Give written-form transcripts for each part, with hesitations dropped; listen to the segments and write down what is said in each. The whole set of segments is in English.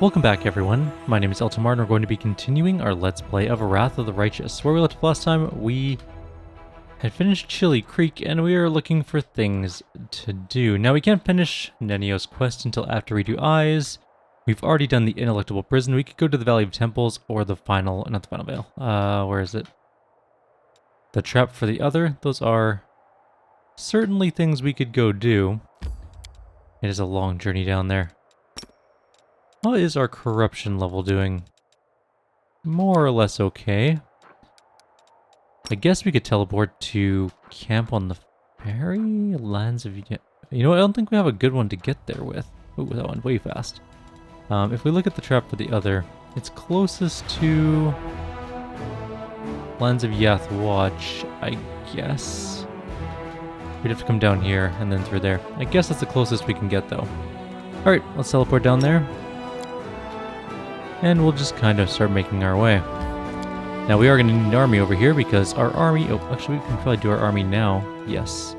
Welcome back everyone, my name is Eltimar and we're going to be continuing our Let's Play of Wrath of the Righteous. Where we left off last time, we had finished Chili Creek and we are looking for things to do. Now we can't finish Nenio's quest until after we do Eyes. We've already done the Ineluctable Prison. We could go to the Valley of Temples or the final, not the Final Veil. Where is it? The Trap for the Other. Those are certainly things we could go do. It is a long journey down there. What is our corruption level doing? More or less okay. I guess we could teleport to camp on the ferry? Lands of... You know what? I don't think we have a good one to get there with. Ooh, that went way fast. If we look at the Trap for the Other, it's closest to... Lands of Yath Watch, I guess. We'd have to come down here and then through there. I guess that's the closest we can get though. Alright, let's teleport down there. And we'll just kind of start making our way. Now we are going to need an army over here because our army... Oh, actually we can probably do our army now. Yes.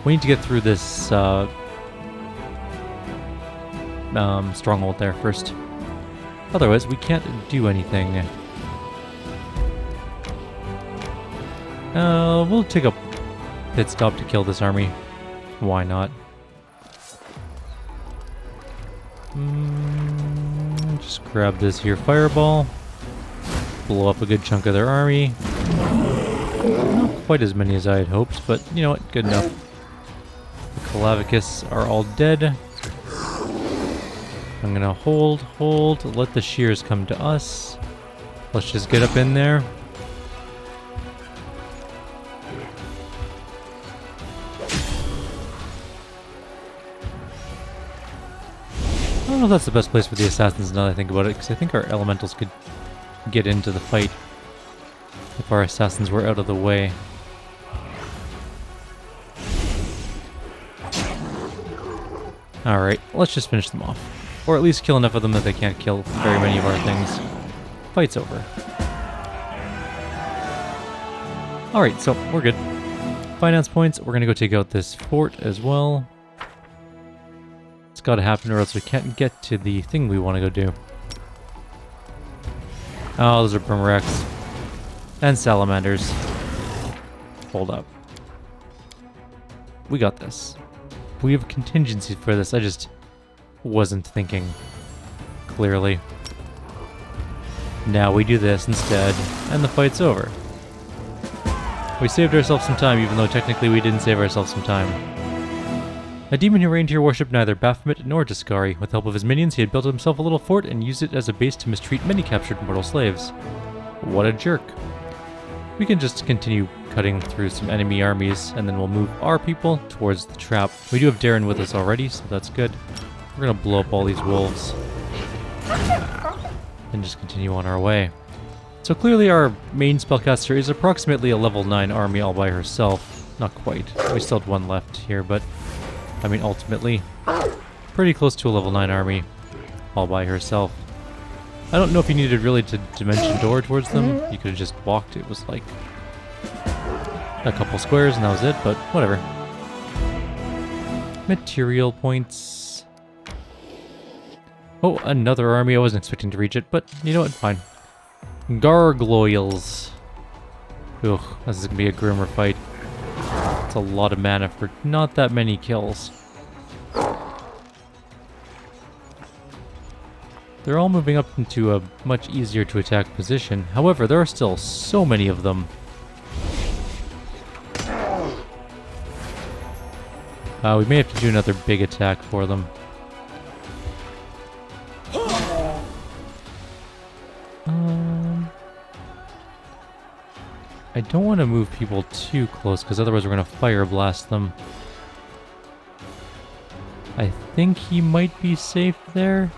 We need to get through this stronghold there first. Otherwise we can't do anything. We'll take a pit stop to kill this army. Why not? Just grab this here fireball. Blow up a good chunk of their army. Not quite as many as I had hoped, but you know what? Good enough. The Calavicus are all dead. I'm gonna hold, let the shears come to us. Let's just get up in there. I don't know if that's the best place for the assassins now that I think about it, because I think our elementals could get into the fight if our assassins were out of the way. Alright, let's just finish them off. Or at least kill enough of them that they can't kill very many of our things. Fight's over. Alright, so we're good. Finance points, we're gonna go take out this fort as well. It's gotta happen or else we can't get to the thing we want to go do. Oh, those are Muracks. And salamanders. Hold up. We got this. We have contingencies for this, I just wasn't thinking clearly. Now we do this instead, and the fight's over. We saved ourselves some time, even though technically we didn't save ourselves some time. A demon who reigned here worshipped neither Baphomet nor Discari. With the help of his minions, he had built himself a little fort and used it as a base to mistreat many captured mortal slaves. What a jerk. We can just continue cutting through some enemy armies, and then we'll move our people towards the trap. We do have Darren with us already, so that's good. We're gonna blow up all these wolves. And just continue on our way. So clearly our main spellcaster is approximately a level 9 army all by herself. Not quite. We still have one left here, but... I mean, ultimately, pretty close to a level 9 army, all by herself. I don't know if you needed really to dimension door towards them. You could have just walked. It was like a couple squares and that was it, but whatever. Material points. Oh, another army. I wasn't expecting to reach it, but you know what? Fine. Gargoyles. Ugh, this is going to be a grimmer fight. It's a lot of mana for not that many kills. They're all moving up into a much easier to attack position. However, there are still so many of them. We may have to do another big attack for them. I don't want to move people too close, because otherwise we're going to fire blast them. I think he might be safe there.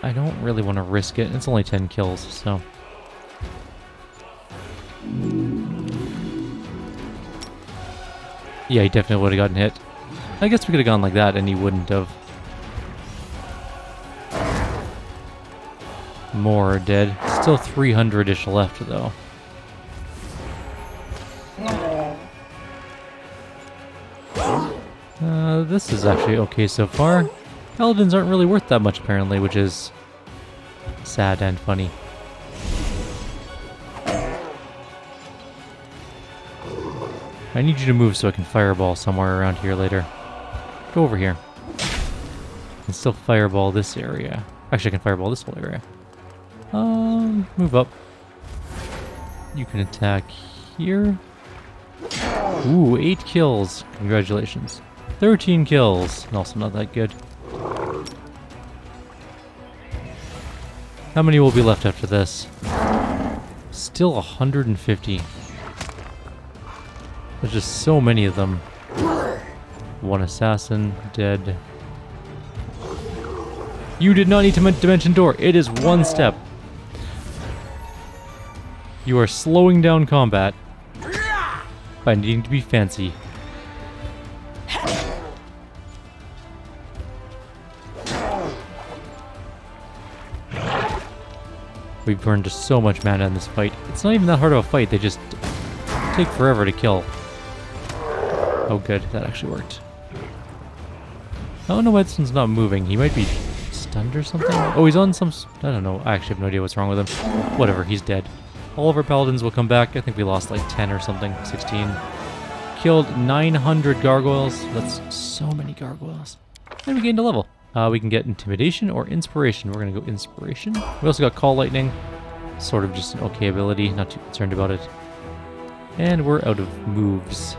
I don't really want to risk it. It's only 10 kills, so... Yeah, he definitely would have gotten hit. I guess we could have gone like that and he wouldn't have. More are dead. Still 300-ish left, though. This is actually okay so far. Paladins aren't really worth that much apparently, which is sad and funny. I need you to move so I can fireball somewhere around here later. Go over here. I can still fireball this area. Actually, I can fireball this whole area. Move up. You can attack here. Ooh, 8 kills. Congratulations. 13 kills. Also not that good. How many will be left after this? Still 150. There's just so many of them. One assassin, dead. You did not need to dimension door. It is one step. You are slowing down combat by needing to be fancy. We've burned just so much mana in this fight. It's not even that hard of a fight. They just take forever to kill. Oh good, that actually worked. I don't know why this one's not moving. He might be stunned or something? Oh, he's on some... I don't know. I actually have no idea what's wrong with him. Whatever, he's dead. All of our paladins will come back. I think we lost like 10 or something. 16. Killed 900 gargoyles. That's so many gargoyles. And we gained a level. We can get intimidation or inspiration. We're going to go inspiration. We also got call lightning. Sort of just an okay ability. Not too concerned about it. And we're out of moves.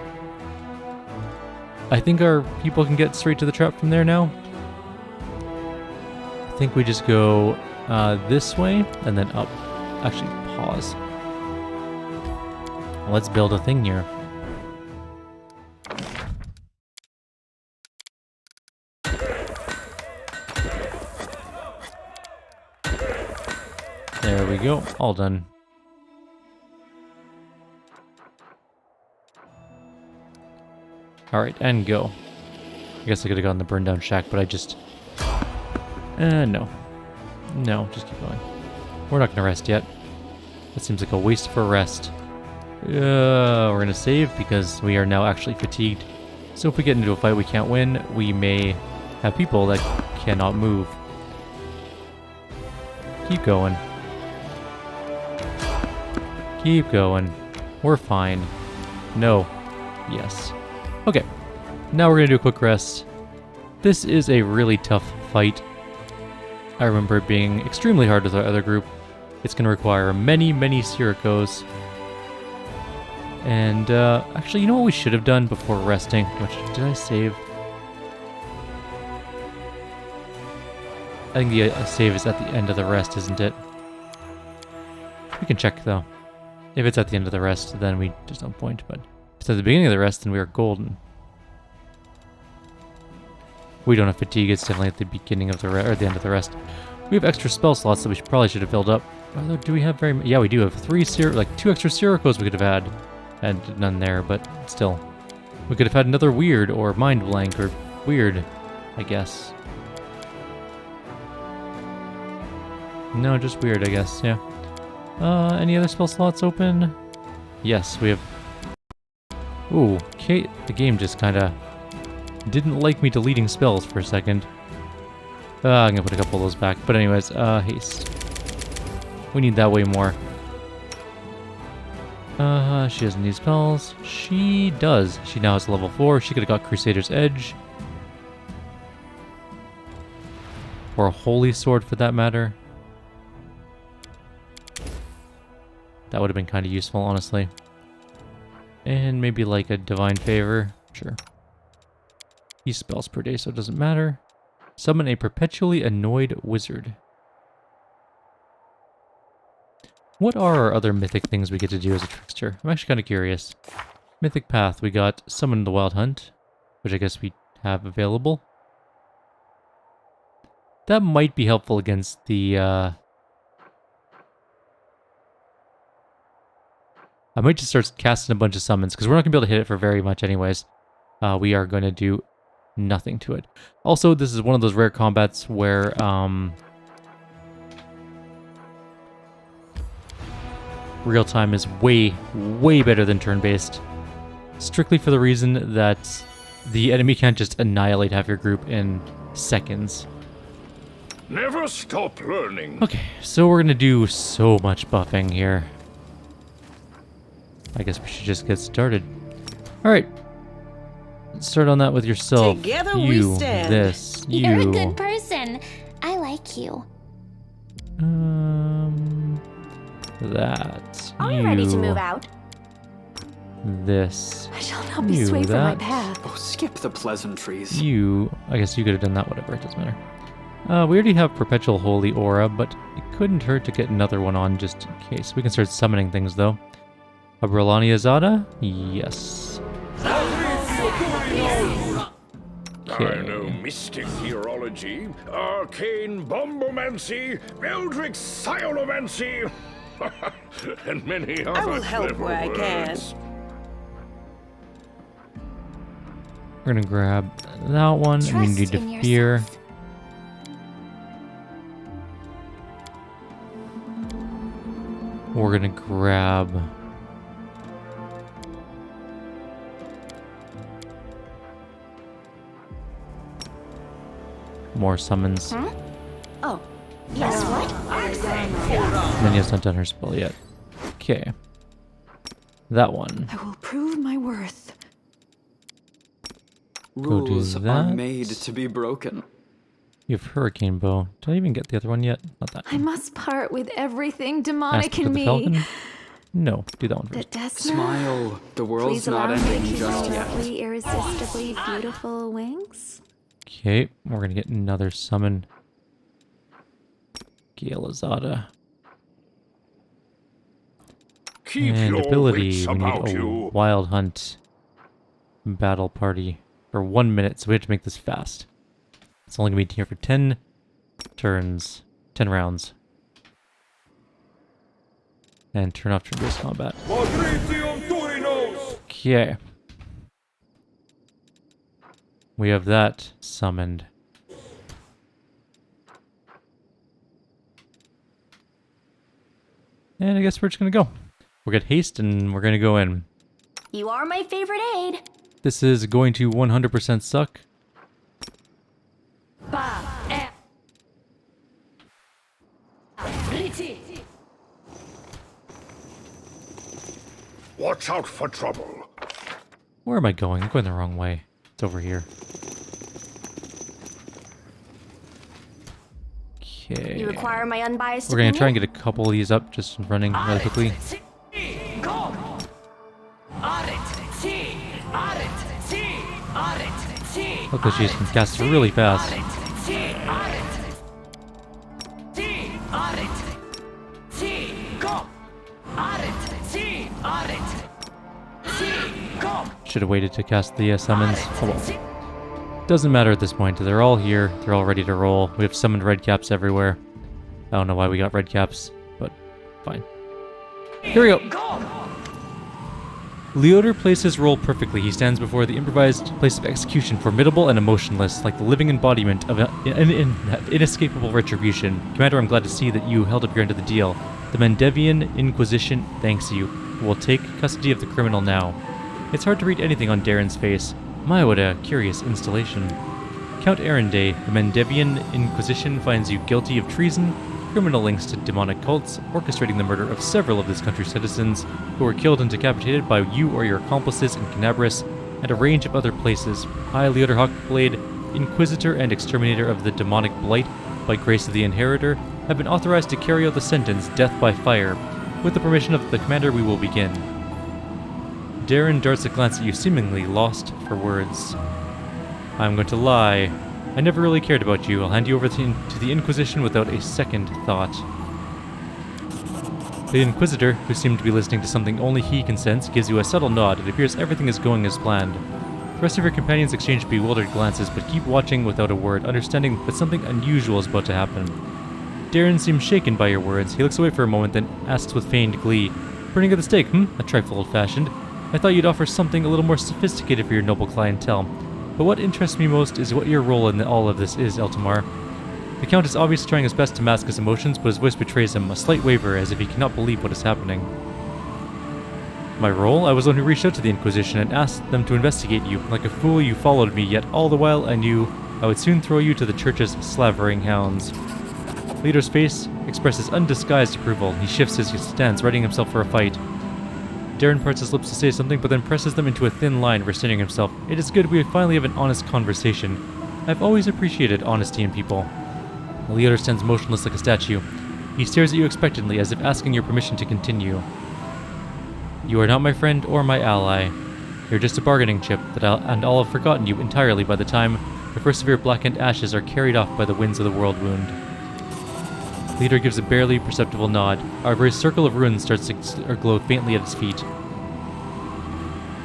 I think our people can get straight to the trap from there now. I think we just go this way and then up. Actually, pause. Let's build a thing here. There we go. All done. Alright, and go. I guess I could have gone the burn down shack, but I just... no. No, just keep going. We're not going to rest yet. That seems like a waste for a rest. We're going to save because we are now actually fatigued. So if we get into a fight we can't win, we may have people that cannot move. Keep going. Keep going. We're fine. No. Yes. Okay, now we're going to do a quick rest. This is a really tough fight. I remember it being extremely hard with our other group. It's going to require many, many Sirocos. And, actually, you know what we should have done before resting? Did I save? I think the save is at the end of the rest, isn't it? We can check, though. If it's at the end of the rest, then there's no point, but... if it's at the beginning of the rest, then we are golden. We don't have fatigue, it's definitely at the beginning of the or the end of the rest. We have extra spell slots that we probably should have filled up. Although, do we have very many? Yeah, we do have 2 extra Sirocos we could have had. And none there, but still. We could have had another weird, or mind blank, or weird, I guess. No, just weird, I guess, yeah. Any other spell slots open? Yes, we have... Ooh, okay, the game just kinda didn't like me deleting spells for a second. I'm gonna put a couple of those back. But anyways, haste. We need that way more. She doesn't need spells. She does. She now has level 4. She could have got Crusader's Edge. Or a Holy Sword for that matter. That would have been kind of useful, honestly. And maybe like a Divine Favor. Sure. He spells per day, so it doesn't matter. Summon a perpetually annoyed wizard. What are our other mythic things we get to do as a trickster? I'm actually kind of curious. Mythic Path, we got Summon the Wild Hunt, which I guess we have available. That might be helpful against the... I might just start casting a bunch of summons, because we're not going to be able to hit it for very much anyways. We are going to do nothing to it. Also, this is one of those rare combats where... real time is way, way better than turn-based. Strictly for the reason that the enemy can't just annihilate half your group in seconds. Never stop learning. Okay, so we're gonna do so much buffing here. I guess we should just get started. Alright. Let's start on that with yourself. Together you, we stand. this, you. You're a good person. I like you. That. Are you. we ready to move out? This. I shall not be You, swayed from my that. path. Oh, skip the pleasantries. You. I guess you could have done that, whatever, it doesn't matter. We already have Perpetual Holy Aura, but it couldn't hurt to get another one on just in case. We can start summoning things, though. A Brelani Azada? Yes. I know mystic theology, arcane bombomancy, eldritch sciomancy, and many other I will help clever where I can. words. We're gonna grab that one. Immunity to in fear. yourself. We're gonna grab more summons. Huh? Oh, yes, what? And then he has not done her spell yet. Okay. That one. I will prove my worth. Go do Rules are that. made to be broken. You have Hurricane Bow. Did I even get the other one yet? Not that I one. must part with everything demonic Aspect in of the me. Falcon? No, do that one The first. Desna. Smile. The world's Please allow not me to ending keep just my yet. lovely, irresistibly beautiful wings. Okay, we're gonna get another summon. Gale Azada. Keep And your ability, wits we need about a you. Wild Hunt battle party for 1 minute, so we have to make this fast. It's only gonna be here for 10 turns, 10 rounds. And turn off turn-based combat. Okay. We have that summoned. And I guess we're just gonna go. We'll get haste and we're gonna go in. You are my favorite aide. This is going to 100% suck. Watch out for trouble. Where am I going? I'm going the wrong way. It's over here. Okay. You require my unbiased We're gonna try and opinion? get a couple of these up, just running really quickly. Luckily she can cast really fast. Should have waited to cast the summons. Oh well. Doesn't matter at this point. They're all here. They're all ready to roll. We have summoned red caps everywhere. I don't know why we got red caps, but fine. Here we go. Leoder plays his role perfectly. He stands before the improvised place of execution, formidable and emotionless, like the living embodiment of inescapable retribution. Commander, I'm glad to see that you held up your end of the deal. The Mendevian Inquisition thanks you. We'll take custody of the criminal now. It's hard to read anything on Darren's face. My, what a curious installation. Count Arenday, the Mendevian Inquisition finds you guilty of treason, criminal links to demonic cults, orchestrating the murder of several of this country's citizens, who were killed and decapitated by you or your accomplices in Canabris, and a range of other places. I, Leoder Hawkblade, Inquisitor and Exterminator of the demonic blight, by grace of the Inheritor, have been authorized to carry out the sentence, death by fire. With the permission of the Commander, we will begin. Darren darts a glance at you, seemingly lost for words. I'm going to lie. I never really cared about you. I'll hand you over to the Inquisition without a second thought. The Inquisitor, who seemed to be listening to something only he can sense, gives you a subtle nod. It appears everything is going as planned. The rest of your companions exchange bewildered glances, but keep watching without a word, understanding that something unusual is about to happen. Darren seems shaken by your words. He looks away for a moment, then asks with feigned glee, "Burning at the stake, A trifle old-fashioned. I thought you'd offer something a little more sophisticated for your noble clientele. But what interests me most is what your role in all of this is, Eltimar." The Count is obviously trying his best to mask his emotions, but his voice betrays him, a slight waver, as if he cannot believe what is happening. My role? I was the one who reached out to the Inquisition and asked them to investigate you. Like a fool, you followed me, yet all the while I knew I would soon throw you to the church's slavering hounds. Leader's face expresses undisguised approval. He shifts his stance, readying himself for a fight. Darren parts his lips to say something, but then presses them into a thin line, restraining himself. It is good we finally have an honest conversation. I've always appreciated honesty in people. Leodor stands motionless like a statue. He stares at you expectantly, as if asking your permission to continue. You are not my friend or my ally. You're just a bargaining chip, and I'll have forgotten you entirely by the time the first of your blackened ashes are carried off by the winds of the world wound. Leader gives a barely perceptible nod. Our very circle of ruins starts to glow faintly at his feet.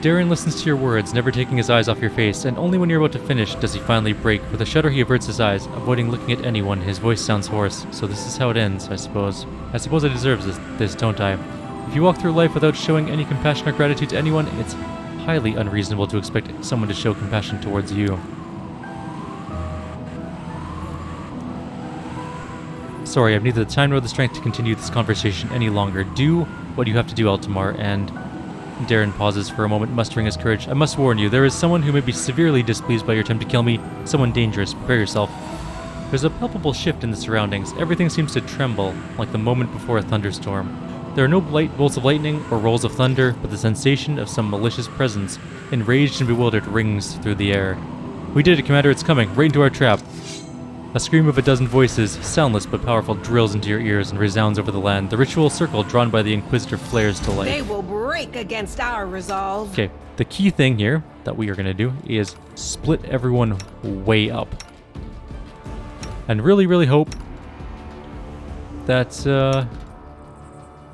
Darren listens to your words, never taking his eyes off your face, and only when you're about to finish does he finally break. With a shudder he averts his eyes, avoiding looking at anyone. His voice sounds hoarse. So this is how it ends, I suppose. I suppose I deserve this, don't I? If you walk through life without showing any compassion or gratitude to anyone, it's highly unreasonable to expect someone to show compassion towards you. Sorry, I've neither the time nor the strength to continue this conversation any longer. Do what you have to do, Eltimar, and... Darren pauses for a moment, mustering his courage. I must warn you, there is someone who may be severely displeased by your attempt to kill me. Someone dangerous. Prepare yourself. There's a palpable shift in the surroundings. Everything seems to tremble, like the moment before a thunderstorm. There are no bolts of lightning or rolls of thunder, but the sensation of some malicious presence, enraged and bewildered, rings through the air. We did it, Commander. It's coming. Right into our trap. A scream of a dozen voices, soundless but powerful, drills into your ears and resounds over the land. The ritual circle drawn by the Inquisitor flares to life. They will break against our resolve. Okay, the key thing here that we are going to do is split everyone way up. And really, really hope that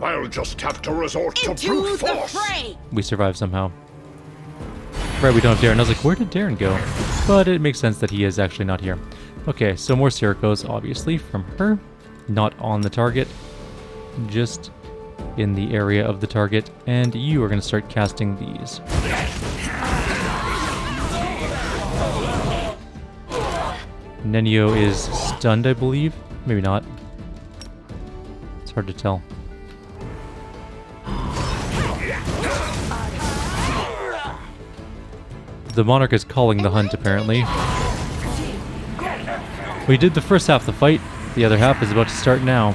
I'll just have to resort to Into brute the force. fray! we survive somehow. Right, we don't have Darren. I was like, where did Darren go? But it makes sense that he is actually not here. Okay, so more Sirocos, obviously, from her. Not on the target. Just in the area of the target. And you are going to start casting these. Nenio is stunned, I believe. Maybe not. It's hard to tell. The Monarch is calling the hunt, apparently. We did the first half of the fight. The other half is about to start now.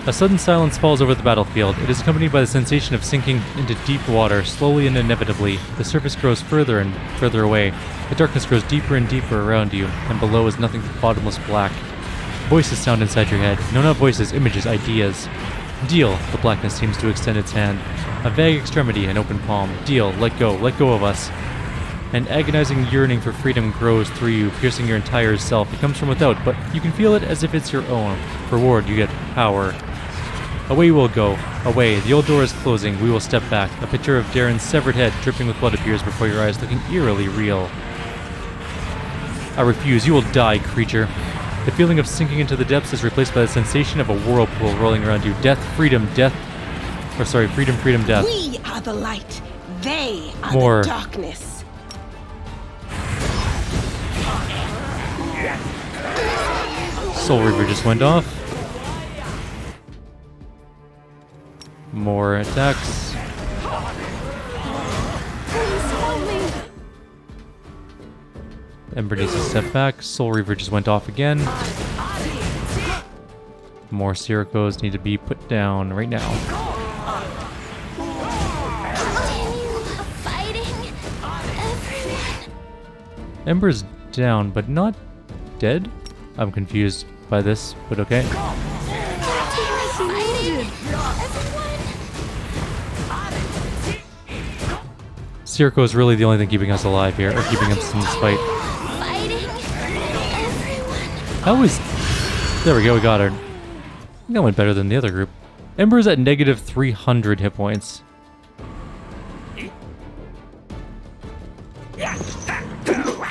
A sudden silence falls over the battlefield. It is accompanied by the sensation of sinking into deep water. Slowly and inevitably, the surface grows further and further away. The darkness grows deeper and deeper around you, and below is nothing but bottomless black. Voices sound inside your head. No, not voices, images, ideas. Deal. The blackness seems to extend its hand. A vague extremity, an open palm. Deal. Let go of us. An agonizing yearning for freedom grows through you, piercing your entire self. It comes from without, but you can feel it as if it's your own. For reward, you get power. Away we'll go. Away. The old door is closing. We will step back. A picture of Darren's severed head, dripping with blood, appears before your eyes, looking eerily real. I refuse. You will die, creature. The feeling of sinking into the depths is replaced by the sensation of a whirlpool rolling around you. Death, freedom, death. Or sorry, freedom, freedom, death. We are the light. They are More. the darkness. Soul Reaver just went off. More attacks. Ember needs to step back. Soul Reaver just went off again. More Sirocos need to be put down right now. Fighting everyone. Ember's down, but not dead? I'm confused by this, but okay. Sirocco is really the only thing keeping us alive here, or keeping us in this fight. That was... There we go, we got her. I think that went better than the other group. Ember is at negative 300 hit points.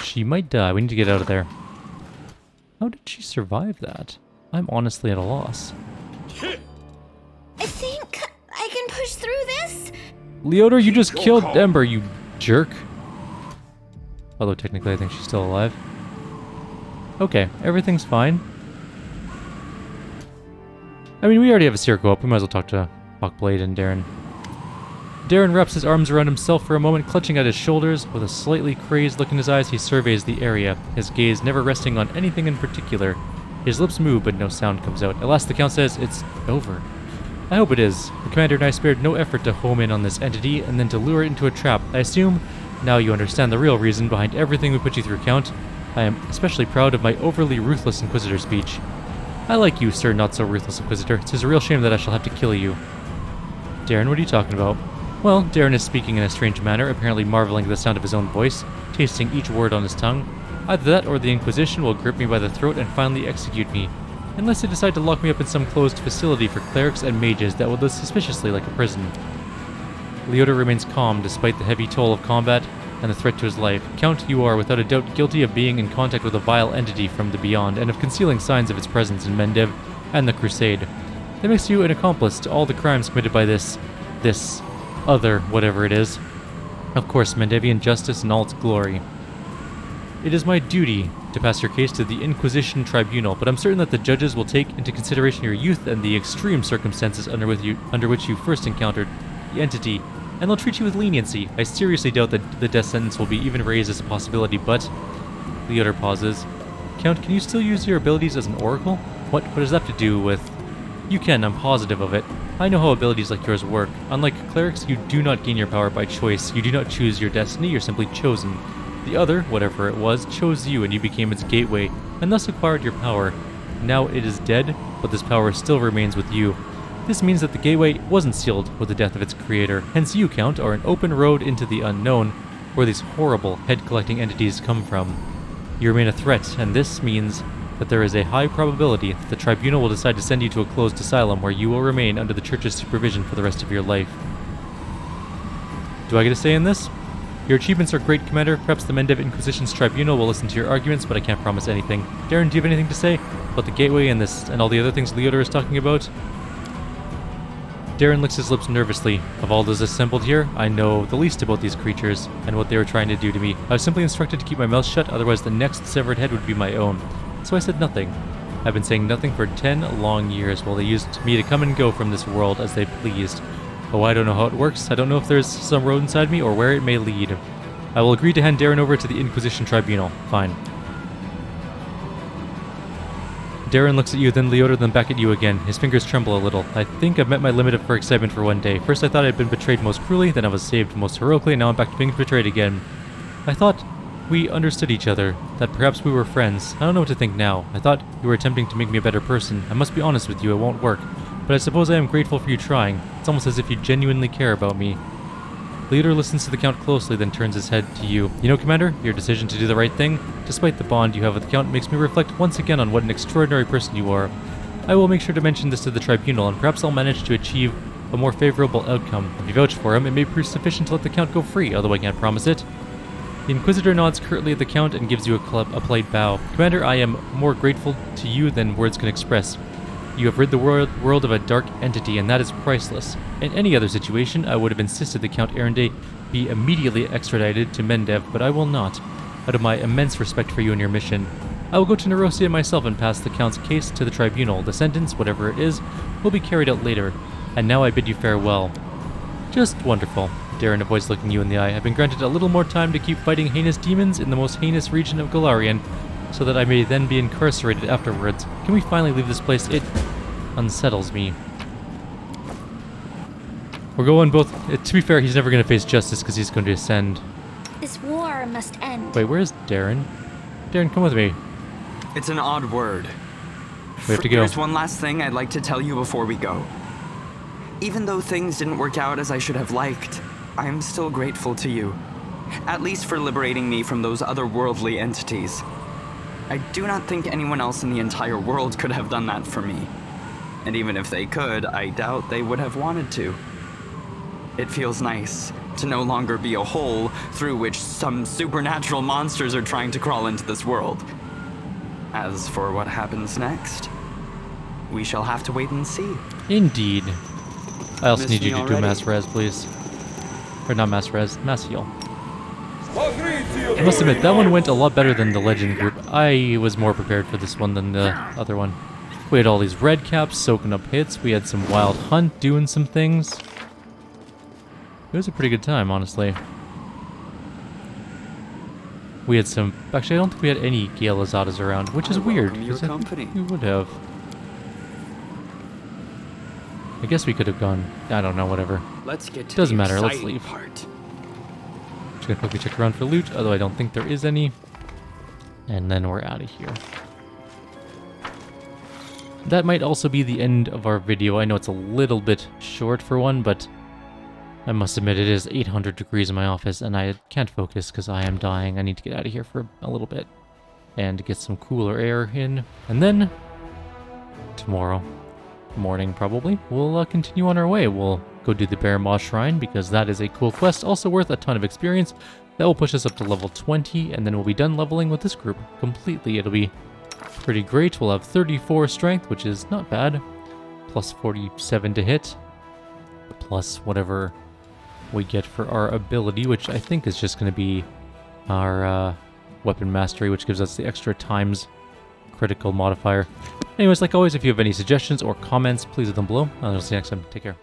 She might die. We need to get out of there. How did she survive that? I'm honestly at a loss. I think I can push through this. Leodor, you just killed Ember, you jerk. Although technically I think she's still alive. Okay, everything's fine. I mean, we already have a Sirocco up. We might as well talk to Hawkblade and Darren. Darren wraps his arms around himself for a moment, clutching at his shoulders. With a slightly crazed look in his eyes, he surveys the area, his gaze never resting on anything in particular. His lips move, but no sound comes out. At last the Count says, "It's over." I hope it is. The Commander and I spared no effort to home in on this entity and then to lure it into a trap. I assume now you understand the real reason behind everything we put you through, Count. I am especially proud of my overly ruthless Inquisitor speech. I like you, Sir Not-So-Ruthless Inquisitor. It is a real shame that I shall have to kill you. Darren, what are you talking about? Well, Darren is speaking in a strange manner, apparently marveling at the sound of his own voice, tasting each word on his tongue. Either that or the Inquisition will grip me by the throat and finally execute me. Unless they decide to lock me up in some closed facility for clerics and mages that would look suspiciously like a prison. Leota remains calm despite the heavy toll of combat and the threat to his life. Count, you are without a doubt guilty of being in contact with a vile entity from the beyond and of concealing signs of its presence in Mendev and the Crusade. That makes you an accomplice to all the crimes committed by this other whatever it is. Of course, Mendevian justice in all its glory. It is my duty to pass your case to the Inquisition Tribunal, but I'm certain that the judges will take into consideration your youth and the extreme circumstances under which you first encountered the entity, and they'll treat you with leniency. I seriously doubt that the death sentence will be even raised as a possibility, but... Leota pauses. Count, can you still use your abilities as an oracle? What does that have to do with... You can, I'm positive of it. I know how abilities like yours work. Unlike clerics, you do not gain your power by choice. You do not choose your destiny, you're simply chosen. The other, whatever it was, chose you and you became its gateway, and thus acquired your power. Now it is dead, but this power still remains with you. This means that the gateway wasn't sealed with the death of its creator, hence you, Count, are an open road into the unknown, where these horrible head-collecting entities come from. You remain a threat, and this means that there is a high probability that the Tribunal will decide to send you to a closed asylum where you will remain under the Church's supervision for the rest of your life. Do I get a say in this? Your achievements are great, Commander. Perhaps the Mendev Inquisition's Tribunal will listen to your arguments, but I can't promise anything. Darren, do you have anything to say about the gateway and this and all the other things Leota is talking about? Darren licks his lips nervously. Of all those assembled here, I know the least about these creatures and what they were trying to do to me. I was simply instructed to keep my mouth shut, otherwise the next severed head would be my own. So I said nothing. I've been saying nothing for 10 long years while they used me to come and go from this world as they pleased. Oh, I don't know how it works. I don't know if there's some road inside me or where it may lead. I will agree to hand Darren over to the Inquisition Tribunal. Fine. Darren looks at you, then Leota, then back at you again. His fingers tremble a little. I think I've met my limit for excitement for one day. First I thought I'd been betrayed most cruelly, then I was saved most heroically, and now I'm back to being betrayed again. I thought we understood each other, that perhaps we were friends. I don't know what to think now. I thought you were attempting to make me a better person. I must be honest with you, it won't work. But I suppose I am grateful for you trying. It's almost as if you genuinely care about me. Leota listens to the Count closely, then turns his head to you. You know, Commander, your decision to do the right thing, despite the bond you have with the Count, makes me reflect once again on what an extraordinary person you are. I will make sure to mention this to the Tribunal, and perhaps I'll manage to achieve a more favorable outcome. If you vouch for him, it may prove sufficient to let the Count go free, although I can't promise it. The Inquisitor nods curtly at the Count and gives you a polite bow. Commander, I am more grateful to you than words can express. You have rid the world of a dark entity, and that is priceless. In any other situation, I would have insisted that Count Arendelle be immediately extradited to Mendev, but I will not, out of my immense respect for you and your mission. I will go to Nerosia myself and pass the Count's case to the Tribunal. The sentence, whatever it is, will be carried out later. And now I bid you farewell. Just wonderful. Darren avoids looking you in the eye. I've been granted a little more time to keep fighting heinous demons in the most heinous region of Golarion, so that I may then be incarcerated afterwards. Can we finally leave this place? It unsettles me. We're going both... to be fair, he's never going to face justice because he's going to ascend. This war must end. Wait, where's Darren? Darren, come with me. It's an odd word. We have to go. There's one last thing I'd like to tell you before we go. Even though things didn't work out as I should have liked, I am still grateful to you. At least for liberating me from those otherworldly entities. I do not think anyone else in the entire world could have done that for me. And even if they could, I doubt they would have wanted to. It feels nice to no longer be a hole through which some supernatural monsters are trying to crawl into this world. As for what happens next, we shall have to wait and see. Indeed. I also Miss need you me to do already? mass res, please. Or not mass res, mass heal. I must admit, that one went a lot better than the Legend group. I was more prepared for this one than the other one. We had all these red caps soaking up hits. We had some Wild Hunt doing some things. It was a pretty good time, honestly. We had some... Actually, I don't think we had any Gale Azadas around, which is weird. welcome your 'cause I think company. we would have. I guess we could have gone... I don't know, whatever. Let's get to Doesn't the matter, let's exciting leave. part. Just gonna quickly check around for loot, although I don't think there is any. And then we're out of here. That might also be the end of our video. I know it's a little bit short for one, but I must admit it is 800 degrees in my office and I can't focus because I am dying. I need to get out of here for a little bit and get some cooler air in. And then tomorrow morning probably we'll continue on our way. We'll go do the Bear Maw Shrine because that is a cool quest, also worth a ton of experience. That will push us up to level 20 and then we'll be done leveling with this group completely. It'll be pretty great. We'll have 34 strength, which is not bad, plus 47 to hit, plus whatever we get for our ability, which I think is just going to be our weapon mastery, which gives us the extra times critical modifier. Anyways, like always, if you have any suggestions or comments, please leave them below. I'll see you next time. Take care.